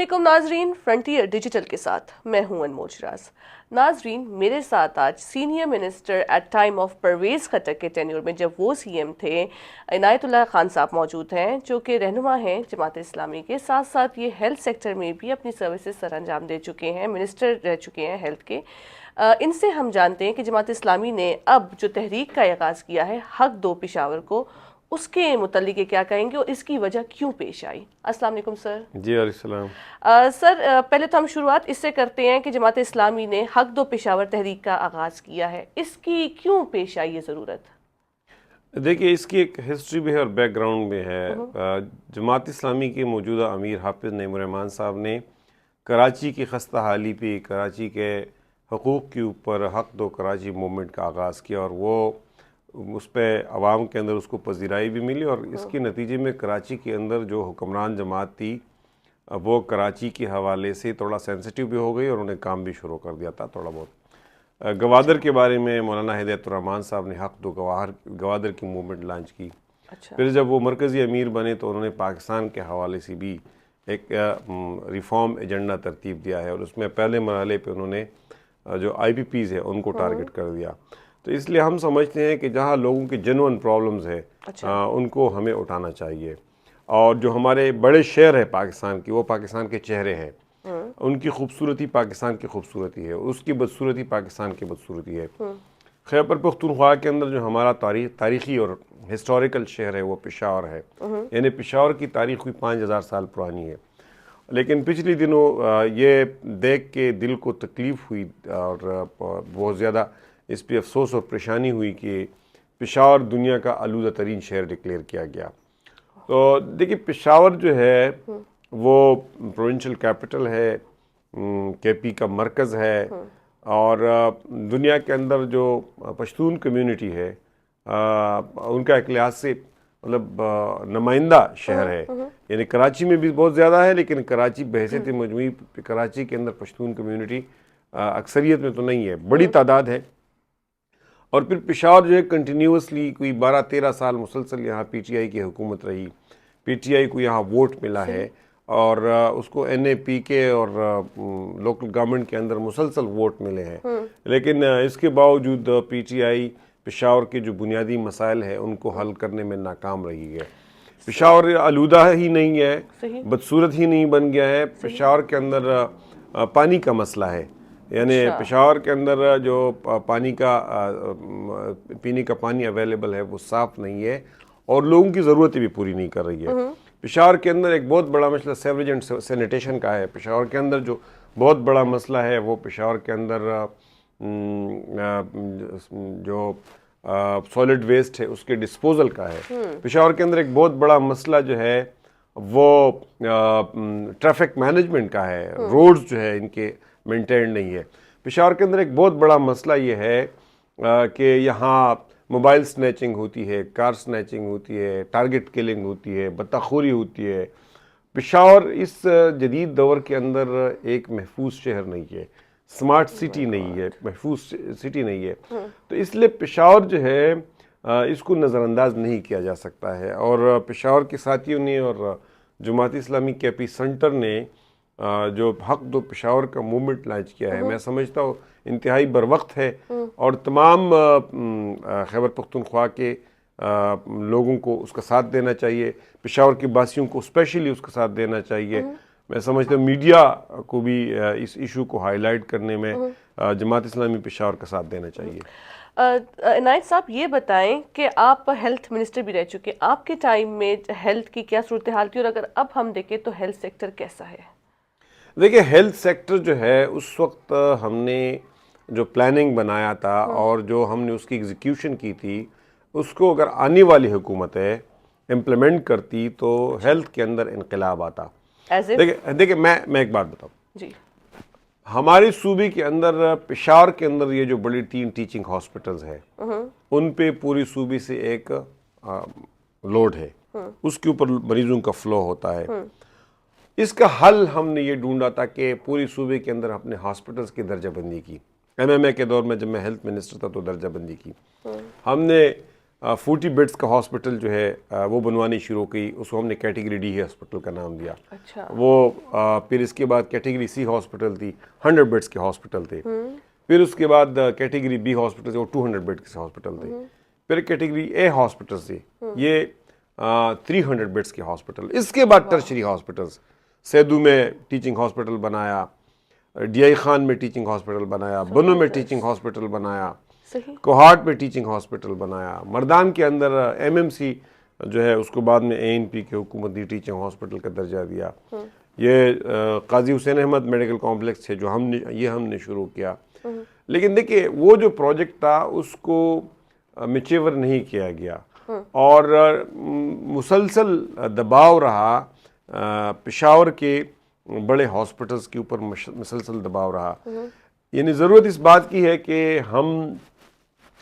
علیکم ناظرین، frontier digital کے ساتھ میں ہوں انمول شراز۔ ناظرین، میرے ساتھ آج senior minister at time of Pervez Khattak کے ٹینیور میں جب وہ سی ایم تھے، عنایت اللہ خان صاحب موجود ہیں، جو کہ رہنما ہیں جماعت اسلامی کے، ساتھ ساتھ یہ ہیلتھ سیکٹر میں بھی اپنی سروسز سر انجام دے چکے ہیں، منسٹر رہ چکے ہیں ہیلتھ کے۔ ان سے ہم جانتے ہیں کہ جماعت اسلامی نے اب جو تحریک کا آغاز کیا ہے حق دو پشاور کو، اس کے متعلق یہ کیا کہیں گے اور اس کی وجہ کیوں پیش آئی؟ السلام علیکم سر۔ جی علیہ السلام۔ سر، پہلے تو ہم شروعات اس سے کرتے ہیں کہ جماعت اسلامی نے حق دو پشاور تحریک کا آغاز کیا ہے، اس کی کیوں پیش آئی یہ ضرورت؟ دیکھیے، اس کی ایک ہسٹری بھی ہے اور بیک گراؤنڈ بھی ہے۔ جماعت اسلامی کے موجودہ امیر حافظ نعیم الرحمان صاحب نے کراچی کی خستہ حالی پہ، کراچی کے حقوق کے اوپر حق دو کراچی موومنٹ کا آغاز کیا، اور وہ اس پہ عوام کے اندر اس کو پذیرائی بھی ملی، اور اس کے نتیجے میں کراچی کے اندر جو حکمران جماعت تھی وہ کراچی کے حوالے سے تھوڑا سینسٹیو بھی ہو گئی، اور انہیں کام بھی شروع کر دیا تھا تھوڑا بہت۔ گوادر کے بارے میں مولانا ہدایت الرحمان صاحب نے حق دو گوادر کی موومنٹ لانچ کی۔ پھر جب وہ مرکزی امیر بنے تو انہوں نے پاکستان کے حوالے سے بھی ایک ریفارم ایجنڈا ترتیب دیا ہے، اور اس میں پہلے مرحلے پہ انہوں نے جو آئی پی پیز ہے ان کو ٹارگٹ کر دیا۔ تو اس لیے ہم سمجھتے ہیں کہ جہاں لوگوں کے جنون پرابلمز ہے ان کو ہمیں اٹھانا چاہیے، اور جو ہمارے بڑے شہر ہیں پاکستان کی، وہ پاکستان کے چہرے ہیں، ان کی خوبصورتی پاکستان کی خوبصورتی ہے، اس کی بدصورتی پاکستان کی بدصورتی ہے۔ خیبر پختونخوا کے اندر جو ہمارا تاریخی اور ہسٹوریکل شہر ہے وہ پشاور ہے، یعنی پشاور کی تاریخ کوئی 5000 سال پرانی ہے، لیکن پچھلی دنوں یہ دیکھ کے دل کو تکلیف ہوئی اور بہت زیادہ اس پہ افسوس اور پریشانی ہوئی کہ پشاور دنیا کا آلودہ ترین شہر ڈکلیئر کیا گیا۔ تو دیکھیے، پشاور جو ہے وہ پروونشل کیپٹل ہے، کے پی کا مرکز ہے، اور دنیا کے اندر جو پشتون کمیونٹی ہے ان کا ایک لحاظ سے مطلب نمائندہ شہر ہے، یعنی کراچی میں بھی بہت زیادہ ہے، لیکن کراچی بحیثیت مجموعی کراچی کے اندر پشتون کمیونٹی اکثریت میں تو نہیں ہے، بڑی تعداد ہے۔ اور پھر پشاور جو ہے کنٹینیوسلی کوئی 12-13 سال مسلسل یہاں پی ٹی آئی کی حکومت رہی، پی ٹی آئی کو یہاں ووٹ ملا ہے، اور اس کو این اے پی کے اور لوکل گورنمنٹ کے اندر مسلسل ووٹ ملے ہیں، لیکن اس کے باوجود پی ٹی آئی پشاور کے جو بنیادی مسائل ہیں ان کو حل کرنے میں ناکام رہی ہے۔ پشاور آلودہ ہی نہیں ہے، بدصورت ہی نہیں بن گیا ہے، پشاور کے اندر پانی کا مسئلہ ہے، یعنی پشاور کے اندر جو پانی کا پینے کا پانی اویلیبل ہے وہ صاف نہیں ہے، اور لوگوں کی ضرورتیں بھی پوری نہیں کر رہی ہے۔ پشاور کے اندر ایک بہت بڑا مسئلہ سیوریج اینڈ سینیٹیشن کا ہے۔ پشاور کے اندر جو بہت بڑا مسئلہ ہے وہ پشاور کے اندر جو سالڈ ویسٹ ہے اس کے ڈسپوزل کا ہے۔ پشاور کے اندر ایک بہت بڑا مسئلہ جو ہے وہ ٹریفک مینجمنٹ کا ہے، روڈز جو ہے ان کے مینٹین نہیں ہے۔ پشاور کے اندر ایک بہت بڑا مسئلہ یہ ہے کہ یہاں موبائل سنیچنگ ہوتی ہے، کار سنیچنگ ہوتی ہے، ٹارگٹ کلنگ ہوتی ہے، بطخوری ہوتی ہے۔ پشاور اس جدید دور کے اندر ایک محفوظ شہر نہیں ہے، سمارٹ سٹی نہیں ہے، محفوظ سٹی نہیں ہے۔ تو اس لیے پشاور جو ہے اس کو نظر انداز نہیں کیا جا سکتا ہے، اور پشاور کے ساتھیوں نے اور جماعت اسلامی کے پی سنٹر نے جو حق دو پشاور کا موومنٹ لانچ کیا ہے، میں سمجھتا ہوں انتہائی بروقت ہے، اور تمام خیبر پختونخوا کے لوگوں کو اس کا ساتھ دینا چاہیے، پشاور کے باسیوں کو اسپیشلی اس کا ساتھ دینا چاہیے۔ میں سمجھتا ہوں میڈیا کو بھی اس ایشو کو ہائی لائٹ کرنے میں جماعت اسلامی پشاور کا ساتھ دینا چاہیے۔ عنایت صاحب، یہ بتائیں کہ آپ ہیلتھ منسٹر بھی رہ چکے، آپ کے ٹائم میں ہیلتھ کی کیا صورتحال تھی، اور اگر اب ہم دیکھیں تو ہیلتھ سیکٹر کیسا ہے؟ دیکھیں، ہیلتھ سیکٹر جو ہے اس وقت ہم نے جو پلاننگ بنایا تھا اور جو ہم نے اس کی ایگزیکیوشن کی تھی، اس کو اگر آنے والی حکومتیں امپلیمنٹ کرتی تو ہیلتھ کے اندر انقلاب آتا۔ دیکھیں میں ایک بات بتاؤں جی، ہمارے صوبے کے اندر پشاور کے اندر یہ جو بڑی 3 ٹیچنگ ہاسپٹلز ہیں ان پہ پوری صوبے سے ایک لوڈ ہے، اس کے اوپر مریضوں کا فلو ہوتا ہے۔ اس کا حل ہم نے یہ ڈھونڈا تھا کہ پوری صوبے کے اندر اپنے ہاسپٹلز کی درجہ بندی کی۔ ایم ایم اے کے دور میں جب میں ہیلتھ منسٹر تھا تو درجہ بندی کی ہم نے، 40 بیڈس کا ہاسپٹل جو ہے وہ بنوانی شروع کی. اس کو ہم نے کیٹیگری ڈی ہاسپٹل کا نام دیا. اچھا. وہ پھر اس کے بعد کیٹیگری سی ہاسپٹل تھی, 100 بیڈس کے ہاسپٹل تھے. پھر اس کے بعد کیٹیگری بی ہاسپٹل تھے, وہ 200 بیڈ کے ہاسپٹل تھے. پھر کیٹیگری اے ہاسپٹل تھے, یہ 300 بیڈس کے ہاسپٹل. اس کے بعد ٹرشری ہاسپٹلس, سیدو میں ٹیچنگ ہاسپٹل بنایا, ڈی آئی خان میں ٹیچنگ ہاسپٹل بنایا, بنو میں ٹیچنگ ہاسپٹل بنایا, کوہاٹ میں ٹیچنگ ہاسپٹل بنایا, مردان کے اندر ایم ایم سی جو ہے اس کو بعد میں اے این پی کے حکومت نے ٹیچنگ ہاسپٹل کا درجہ دیا. یہ قاضی حسین احمد میڈیکل کمپلیکس ہے جو ہم نے شروع کیا. لیکن دیکھیے وہ جو پروجیکٹ تھا اس کو میچیور نہیں کیا گیا, اور مسلسل دباؤ رہا پشاور کے بڑے ہاسپٹلس کے اوپر, مسلسل دباؤ رہا. یعنی ضرورت اس بات کی ہے کہ ہم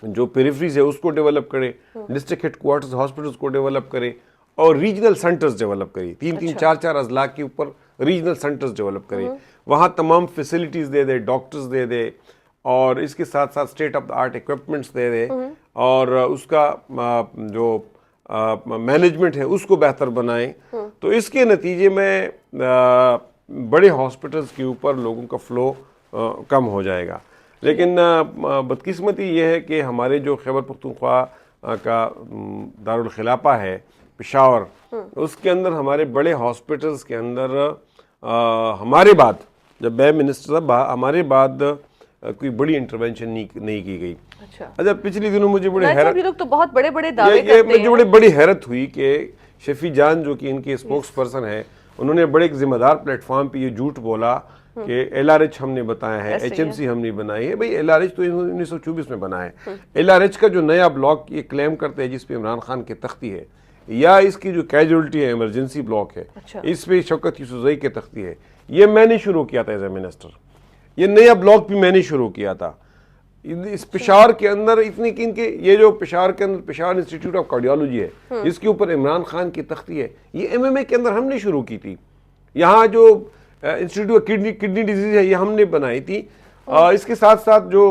جو پیریفریز ہے اس کو ڈیولپ کریں, ڈسٹرکٹ ہیڈ کوارٹرز ہاسپٹلس کو ڈیولپ کریں, اور ریجنل سینٹرز ڈیولپ کریں. 3-3 4-4 اضلاع کے اوپر ریجنل سینٹرز ڈیولپ کریں, وہاں تمام فیسلٹیز دے دے, ڈاکٹرز دے دے, اور اس کے ساتھ ساتھ state of the art equipments دے دے, اور اس کا جو مینجمنٹ ہے اس کو بہتر بنائیں. تو اس کے نتیجے میں بڑے ہاسپٹلس کے اوپر لوگوں کا فلو کم ہو جائے گا. لیکن بدقسمتی یہ ہے کہ ہمارے جو خیبر پختونخوا کا دارالخلافہ ہے پشاور, اس کے اندر ہمارے بڑے ہاسپٹلس کے اندر ہمارے بعد, جب میں منسٹر تھا, ہمارے بعد کوئی بڑی انٹرونشن نہیں کی گئی. اچھا, پچھلی دنوں مجھے بڑی حیرت, یہ لوگ تو بہت بڑے بڑے دعوے کرتے ہیں, مجھے بڑی حیرت ہوئی کہ شفیع جان جو کہ ان کے اسپوکس پرسن ہے, انہوں نے بڑے ایک ذمہ دار پلیٹ فارم پہ یہ جھوٹ بولا کہ ایل آر ایچ ہم نے بتایا ہے, ایچ ایم سی ہم نے بنائی ہے. بھئی ایل آر ایچ تو 1924 میں بنا ہے. ایل آر ایچ کا جو نیا بلاک یہ کلیم کرتے ہیں جس پہ عمران خان کی تختی ہے, یا اس کی جو کیجولٹی ہے ایمرجنسی بلاک ہے, اس پہ شوکت یوسفزئی کی تختی ہے, یہ میں نے شروع کیا تھا ایز اے منسٹر. یہ نیا بلاک بھی میں نے شروع کیا تھا. اس پشاور کے اندر اتنی کہ یہ جو پشاور کے اندر پشاور انسٹیٹیوٹ آف کارڈیالوجی ہے جس کے اوپر عمران خان کی تختی ہے, یہ ایم ایم اے کے اندر ہم نے شروع کی تھی. یہاں جو انسٹیٹیوٹ کڈنی ڈیزیز ہے یہ ہم نے بنائی تھی. اس کے ساتھ ساتھ جو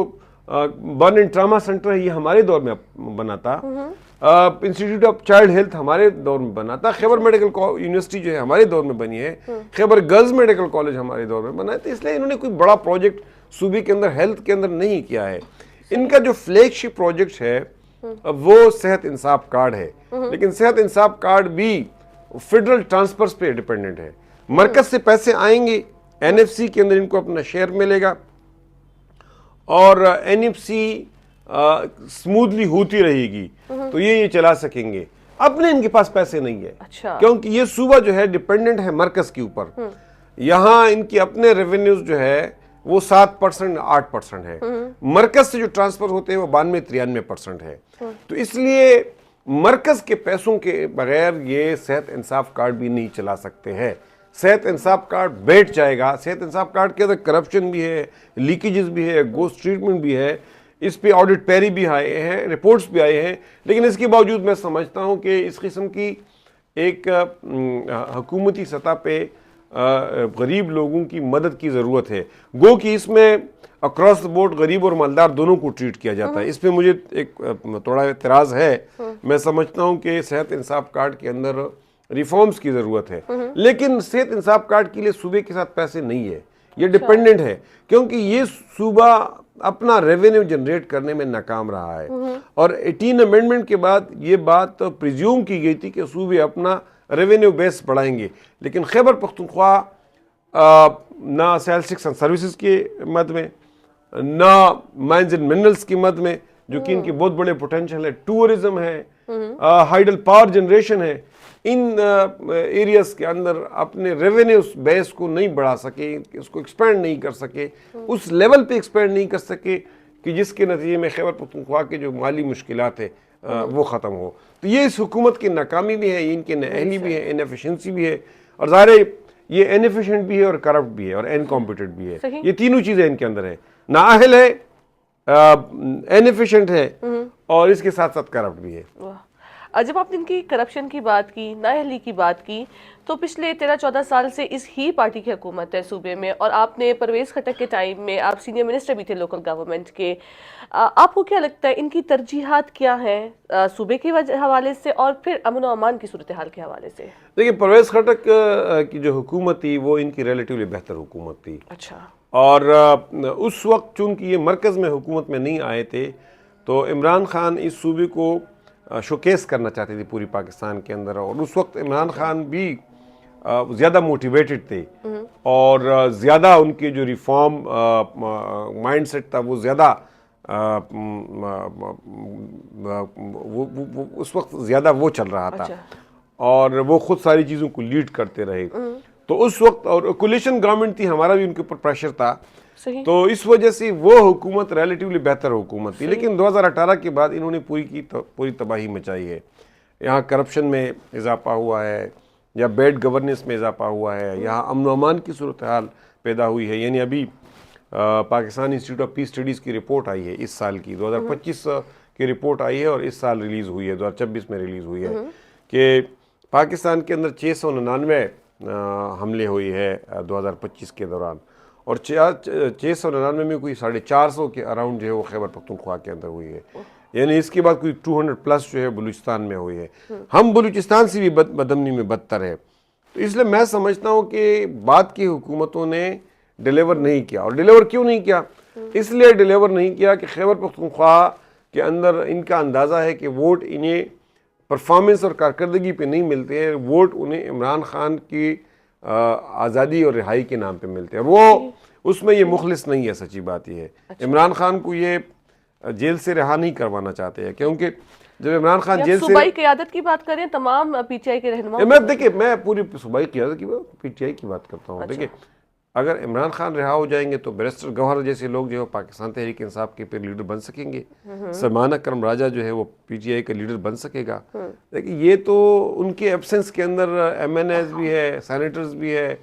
برن اینڈ ٹراما سینٹر ہے یہ ہمارے دور میں بنا تھا. انسٹیٹیوٹ آف چائلڈ ہیلتھ ہمارے دور میں بنا تھا. خیبر میڈیکل یونیورسٹی جو ہے ہمارے دور میں بنی ہے. خیبر گرلز میڈیکل کالج ہمارے دور میں بنا ہے. تو اس لیے انہوں نے کوئی بڑا پروجیکٹ صوبے کے اندر ہیلتھ کے اندر نہیں کیا ہے. ان کا جو فلیگ شپ پروجیکٹ ہے وہ صحت انصاف کارڈ ہے, لیکن صحت انصاف کارڈ بھی فیڈرل ٹرانسفرز پہ ڈیپینڈنٹ ہے. مرکز سے پیسے آئیں گے, این ایف سی کے اندر ان کو اپنا شیئر ملے گا, اور این ایف سی سموتھلی ہوتی رہے گی تو یہ چلا سکیں گے. اپنے ان کے پاس پیسے نہیں ہے, کیونکہ یہ صوبہ جو ہے ڈیپینڈنٹ ہے مرکز کے اوپر. یہاں ان کی اپنے ریونیوز جو ہے وہ 7% 8% ہے, مرکز سے جو ٹرانسفر ہوتے ہیں وہ 92-93% ہے. تو اس لیے مرکز کے پیسوں کے بغیر یہ صحت انصاف کارڈ بھی نہیں چلا سکتے ہیں. صحت انصاف کارڈ بیٹھ جائے گا. صحت انصاف کارڈ کے اندر کرپشن بھی ہے, لیکیجز بھی ہے, گوسٹ ٹریٹمنٹ بھی ہے, اس پہ آڈٹ پیری بھی آئے ہیں, رپورٹس بھی آئے ہیں. لیکن اس کے باوجود میں سمجھتا ہوں کہ اس قسم کی ایک حکومتی سطح پہ غریب لوگوں کی مدد کی ضرورت ہے. گو کہ اس میں اکراس دا بورڈ غریب اور مالدار دونوں کو ٹریٹ کیا جاتا ہے. اس پہ مجھے ایک تھوڑا اعتراض ہے. میں سمجھتا ہوں کہ صحت انصاف کارڈ کے اندر ریفارمز کی ضرورت ہے, لیکن صحت انصاف کارڈ کے لیے صوبے کے ساتھ پیسے نہیں ہے. یہ ڈیپینڈنٹ ہے کیونکہ یہ صوبہ اپنا ریونیو جنریٹ کرنے میں ناکام رہا ہے. اور 18 امینڈمنٹ کے بعد یہ بات پریزیوم کی گئی تھی کہ صوبے اپنا ریونیو بیس بڑھائیں گے, لیکن خیبر پختونخوا نہ سیلسٹکس اینڈ سروسز کی مد میں, نہ مائنز اینڈ منرلز کی مد میں جو کہ ان کے بہت بڑے پوٹینشیل ہے, ٹورزم ہے, ہائیڈل پاور جنریشن ہے, ان ایریاز کے اندر اپنے ریونیو بیس کو نہیں بڑھا سکے, اس کو ایکسپینڈ نہیں کر سکے, اس لیول پہ ایکسپینڈ نہیں کر سکے کہ جس کے نتیجے میں خیبر پختونخوا کے جو مالی مشکلات ہے وہ ختم ہو. تو یہ اس حکومت کی ناکامی بھی ہے, ان کی نااہلی بھی ہے, انیفیشنسی بھی ہے, اور ظاہر ہے یہ انیفیشنٹ بھی ہے اور کرپٹ بھی ہے اور انکمپیٹنٹ بھی ہے. یہ تینوں چیزیں ان کے اندر ہے, نااہل ہے, انیفیشنٹ ہے, اور اس کے ساتھ ساتھ کرپٹ بھی ہے. جب آپ نے ان کی کرپشن کی بات کی، نااہلی کی بات کی، تو پچھلے 13-14 سال سے اس ہی پارٹی کی حکومت ہے صوبے میں، اور آپ نے پرویز خٹک کے ٹائم میں آپ سینئر منسٹر بھی تھے لوکل گورنمنٹ کے. آپ کو کیا لگتا ہے ان کی ترجیحات کیا ہیں صوبے کے حوالے سے اور پھر امن و امان کی صورتحال کے حوالے سے؟ دیکھیے پرویز خٹک کی جو حکومت تھی وہ ان کی ریلیٹیولی بہتر حکومت تھی. اچھا. اور اس وقت چونکہ یہ مرکز میں حکومت میں نہیں آئے تھے تو عمران خان اس صوبے کو شوکیس کرنا چاہتے تھے پوری پاکستان کے اندر. اور اس وقت عمران خان بھی زیادہ موٹیویٹڈ تھے اور زیادہ ان کے جو ریفارم مائنڈ سیٹ تھا وہ زیادہ اس وقت زیادہ وہ چل رہا تھا اور وہ خود ساری چیزوں کو لیڈ کرتے رہے. تو اس وقت اور کولیشن گورنمنٹ تھی، ہمارا بھی ان کے اوپر پریشر تھا، تو اس وجہ سے وہ حکومت ریلیٹیولی بہتر حکومت تھی. لیکن 2018 کے بعد انہوں نے پوری تباہی مچائی ہے. یہاں کرپشن میں اضافہ ہوا ہے، یا بیڈ گورننس میں اضافہ ہوا ہے، یہاں امن و امان کی صورتحال پیدا ہوئی ہے. یعنی ابھی Pakistan institute of peace studies کی رپورٹ آئی ہے اس سال کی، 2025 کی رپورٹ آئی ہے اور اس سال ریلیز ہوئی ہے، 2026 میں ریلیز ہوئی ہے، کہ پاکستان کے اندر 699 حملے ہوئی ہے 2025 کے دوران، اور 699 میں کوئی 450 کے اراؤنڈ جو ہے وہ خیبر پختونخوا کے اندر ہوئی ہے. یعنی اس کے بعد کوئی 200 پلس جو ہے بلوچستان میں ہوئی ہے. ہم بلوچستان سے بھی بدامنی میں بدتر ہے. تو اس لیے میں سمجھتا ہوں کہ بعد کی حکومتوں نے ڈیلیور نہیں کیا. اور ڈیلیور کیوں نہیں کیا؟ اس لیے ڈیلیور نہیں کیا کہ خیبر پختونخوا کے اندر ان کا اندازہ ہے کہ ووٹ انہیں پرفارمنس اور کارکردگی پہ نہیں ملتے ہیں، ووٹ انہیں عمران خان کی آزادی اور رہائی کے نام پہ ملتے ہیں. وہ اس میں یہ مخلص نہیں ہے. سچی بات یہ ہے عمران خان کو یہ جیل سے رہا نہیں کروانا چاہتے ہیں، کیونکہ جب عمران خان جیل سے صوبائی قیادت کی بات کریں تمام پی ٹی آئی کے رہنما، دیکھیں میں پوری صوبائی قیادت کی پی ٹی آئی کی بات کرتا ہوں. دیکھیں اگر عمران خان رہا ہو جائیں گے تو بیرسٹر گوہر جیسے لوگ جو ہے پاکستان تحریک انصاف کے پھر لیڈر بن سکیں گے. سلمان اکرم راجہ جو ہے وہ پی ٹی آئی کا لیڈر بن سکے گا. لیکن یہ تو ان کے ایبسنس کے اندر ایم این ایز بھی ہے، سینیٹرز بھی ہے،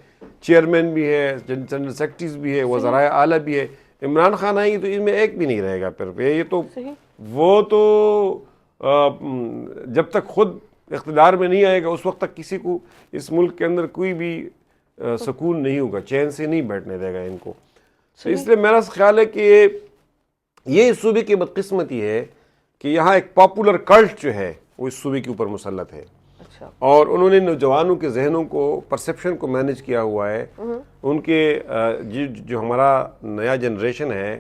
چیئرمین بھی ہے، جنرل سیکرٹریز بھی ہے، وزرائے اعلیٰ بھی ہے. عمران خان آئیں گے تو ان میں ایک بھی نہیں رہے گا. پھر یہ تو وہ تو جب تک خود اقتدار میں نہیں آئے گا اس وقت تک کسی کو اس ملک کے اندر کوئی بھی سکون نہیں ہوگا، چین سے نہیں بیٹھنے دے گا ان کو. تو اس لیے میرا خیال ہے کہ یہ اس صوبے کی بدقسمتی ہے کہ یہاں ایک پاپولر کلٹ جو ہے وہ اس صوبے کے اوپر مسلط ہے. اور انہوں نے نوجوانوں کے ذہنوں کو، پرسیپشن کو مینج کیا ہوا ہے. ان کے جو ہمارا نیا جنریشن ہے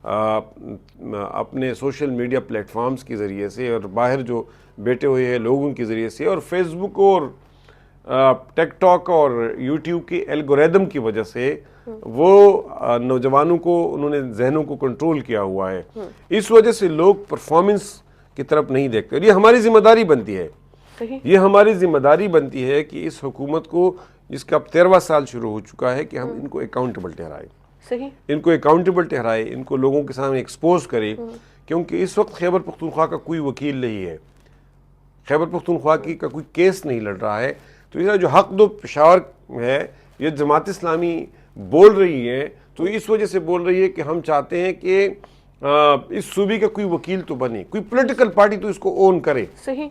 اپنے سوشل میڈیا پلیٹ فارمز کے ذریعے سے اور باہر جو بیٹھے ہوئے ہیں لوگوں کے ذریعے سے اور فیس بک اور ٹیک ٹاک اور یوٹیوب کے الگوریدم کی وجہ سے وہ نوجوانوں کو انہوں نے ذہنوں کو کنٹرول کیا ہوا ہے. اس وجہ سے لوگ پرفارمنس کی طرف نہیں دیکھتے. اور یہ ہماری ذمہ داری بنتی ہے، یہ ہماری ذمہ داری بنتی ہے کہ اس حکومت کو، جس کا اب 13واں سال شروع ہو چکا ہے، کہ ہم ان کو اکاؤنٹیبل ٹھہرائیں. ان کو اکاؤنٹیبل ٹھہرائے، ان کو لوگوں کے سامنے ایکسپوز کرے. کیونکہ اس وقت خیبر پختونخوا کا کوئی وکیل نہیں ہے، خیبر پختونخوا کا کوئی کیس نہیں لڑ رہا ہے. تو یہ جو حق دو پشاور ہے، یہ جماعت اسلامی بول رہی ہے تو اس وجہ سے بول رہی ہے کہ ہم چاہتے ہیں کہ اس صوبے کا کوئی وکیل تو بنے، کوئی پولیٹیکل پارٹی تو اس کو اون کرے. صحیح.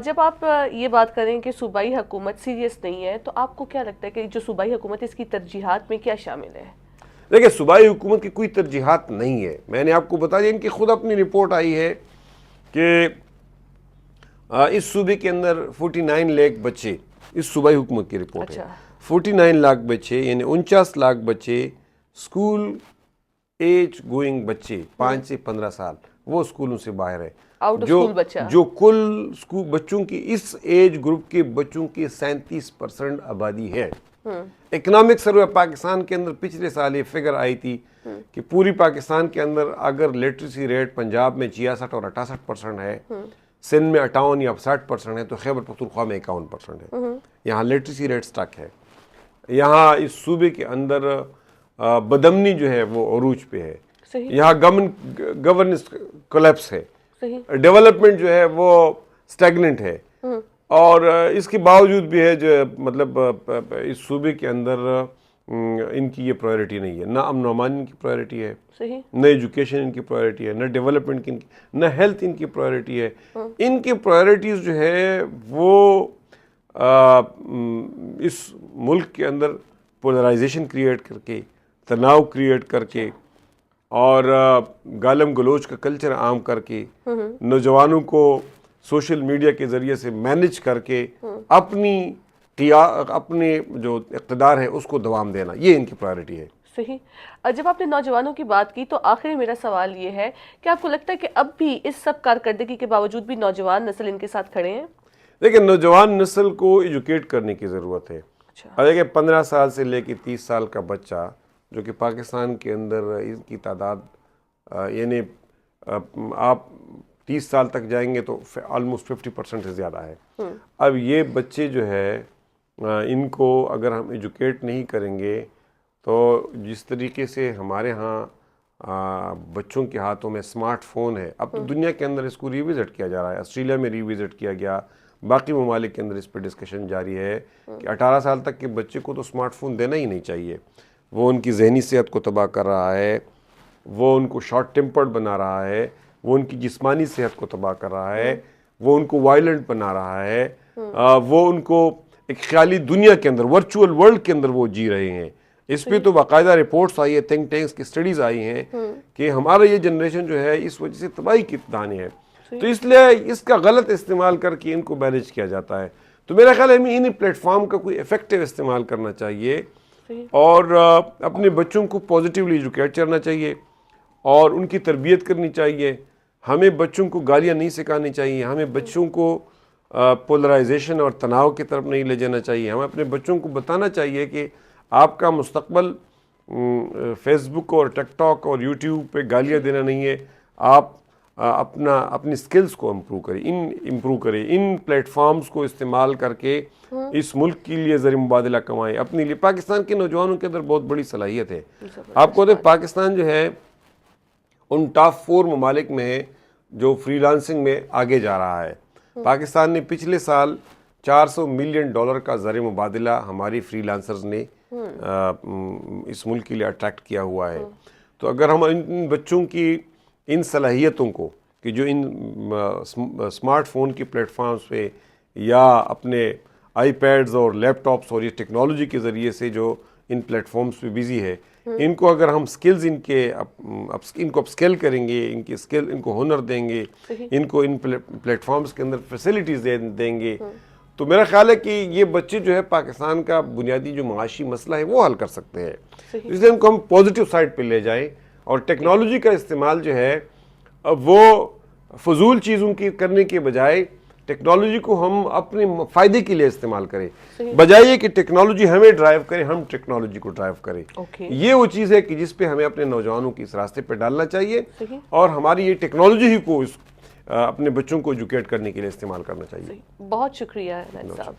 جب آپ یہ بات کریں کہ صوبائی حکومت سیریس نہیں ہے، تو آپ کو کیا لگتا ہے کہ جو صوبائی حکومت اس کی ترجیحات میں کیا شامل ہے؟ دیکھیں صوبائی حکومت کی کوئی ترجیحات نہیں ہے. میں نے آپ کو بتا دیا ان کی خود اپنی رپورٹ آئی ہے کہ اس صوبے کے اندر 49 لاکھ بچے، اس صوبائی حکومت کی رپورٹ ہے، 49 لاکھ بچے یعنی 49 لاکھ بچے اسکول ایج گوئنگ بچے 5 سے 15 سال وہ اسکولوں سے باہر ہے. جو کل بچوں کی اس ایج گروپ کے بچوں کی 37% آبادی ہے. اکنامک سروے پاکستان کے اندر پچھلے سال یہ فگر آئی تھی کہ پوری پاکستان کے اندر اگر لٹریسی ریٹ پنجاب میں 66 اور 68% ہے، سندھ میں 58 یا 60% ہے، تو خیبر پختونخوا میں 51% ہے. یہاں لٹریسی ریٹ سٹک ہے. یہاں اس صوبے کے اندر بدامنی جو ہے وہ عروج پہ ہے. یہاں گورننس کولیپس ہے. ڈیولپمنٹ جو ہے وہ سٹیگننٹ ہے. اور اس کے باوجود بھی ہے جو مطلب اس صوبے کے اندر ان کی یہ پرائیورٹی نہیں ہے، نہ امن و امان ان کی پرائیورٹی ہے، صحیح، نہ ایجوکیشن ان کی پرائیورٹی ہے، نہ ڈیولپمنٹ کی نہ ہیلتھ ان کی پرائیورٹی ہے. ان کی پرائیورٹیز جو ہے وہ اس ملک کے اندر پولرائزیشن کریٹ کر کے، تناؤ کریٹ کر کے، اور گالم گلوچ کا کلچر عام کر کے، نوجوانوں کو سوشل میڈیا کے ذریعے سے مینج کر کے اپنے جو اقتدار ہے اس کو دوام دینا، یہ ان کی پرائیورٹی ہے. صحیح. جب آپ نے نوجوانوں کی بات کی تو آخری میرا سوال یہ ہے کہ آپ کو لگتا ہے کہ اب بھی اس سب کارکردگی کے باوجود بھی نوجوان نسل ان کے ساتھ کھڑے ہیں؟ لیکن نوجوان نسل کو ایجوکیٹ کرنے کی ضرورت ہے. اچھا، دیکھیں 15 سال سے لے کے 30 سال کا بچہ جو کہ پاکستان کے اندر اس کی تعداد یعنی آپ 30 سال تک جائیں گے تو آلموسٹ 50% سے زیادہ ہے. اب یہ بچے جو ہے ان کو اگر ہم ایجوکیٹ نہیں کریں گے تو جس طریقے سے ہمارے ہاں بچوں کے ہاتھوں میں اسمارٹ فون ہے، اب تو دنیا کے اندر اس کو ریوزٹ کیا جا رہا ہے، آسٹریلیا میں ریوزٹ کیا گیا، باقی ممالک کے اندر اس پہ ڈسکشن جاری ہے کہ 18 سال تک کے بچے کو تو اسمارٹ فون دینا ہی نہیں چاہیے. وہ ان کی ذہنی صحت کو تباہ کر رہا ہے، وہ ان کو شارٹ ٹیمپرڈ بنا رہا ہے، وہ ان کی جسمانی صحت کو تباہ کر رہا ہے، وہ ان کو وائلنٹ بنا رہا ہے، وہ ان کو ایک خیالی دنیا کے اندر، ورچوئل ورلڈ کے اندر وہ جی رہے ہیں. اس پہ تو باقاعدہ رپورٹس آئی ہے، تھنک ٹینکس کی اسٹڈیز آئی ہیں کہ ہمارا یہ جنریشن جو ہے اس وجہ سے تباہی کی دانے ہے. تو اس لیے اس کا غلط استعمال کر کے ان کو مینیج کیا جاتا ہے. تو میرا خیال ہے ہمیں ان پلیٹ فارم کا کوئی افیکٹو استعمال کرنا چاہیے اور اپنے بچوں کو پازیٹیولی ایجوکیٹ کرنا چاہیے اور ان کی تربیت کرنی چاہیے. ہمیں بچوں کو گالیاں نہیں سکھانی چاہیے، ہمیں بچوں کو پولرائزیشن اور تناؤ کی طرف نہیں لے جانا چاہیے. ہمیں اپنے بچوں کو بتانا چاہیے کہ آپ کا مستقبل فیس بک اور ٹک ٹاک اور یوٹیوب پہ گالیاں دینا نہیں ہے. آپ اپنی سکلز کو امپروو کریں، ان پلیٹ فارمز کو استعمال کر کے اس ملک کے لیے زر مبادلہ کمائیں اپنے لیے. پاکستان کے نوجوانوں کے اندر بہت بڑی صلاحیت ہے. آپ کو دیکھ پاکستان جو ہے ان ٹاپ 4 ممالک میں ہے جو فری لانسنگ میں آگے جا رہا ہے. پاکستان نے پچھلے سال $400 ملین کا زر مبادلہ ہماری فری لانسرز نے اس ملک کے لیے اٹریکٹ کیا ہوا ہے. تو اگر ہم ان بچوں کی ان صلاحیتوں کو کہ جو ان اسمارٹ فون کی پلیٹ فارمز پہ یا اپنے آئی پیڈز اور لیپ ٹاپس اور یہ ٹیکنالوجی کے ذریعے سے جو ان پلیٹ فارمز پہ بزی ہے، ان کو اگر ہم سکلز ان کو اپسکل کریں گے، ان کو ہنر دیں گے، ان کو ان پلیٹ فارمز کے اندر فیسلٹیز دیں گے، تو میرا خیال ہے کہ یہ بچے جو ہے پاکستان کا بنیادی جو معاشی مسئلہ ہے وہ حل کر سکتے ہیں. اس لیے ان کو ہم پازیٹیو سائڈ پہ لے جائیں اور ٹیکنالوجی کا استعمال جو ہے وہ فضول چیزوں کی کرنے کے بجائے ٹیکنالوجی کو ہم اپنے فائدے کے لیے استعمال کریں، بجائے کہ ٹیکنالوجی ہمیں ڈرائیو کرے، ہم ٹیکنالوجی کو ڈرائیو کریں. یہ وہ چیز ہے کہ جس پہ ہمیں اپنے نوجوانوں کی اس راستے پہ ڈالنا چاہیے اور ہماری یہ ٹیکنالوجی ہی کو اپنے بچوں کو ایجوکیٹ کرنے کے لیے استعمال کرنا چاہیے. بہت شکریہ عنایت صاحب.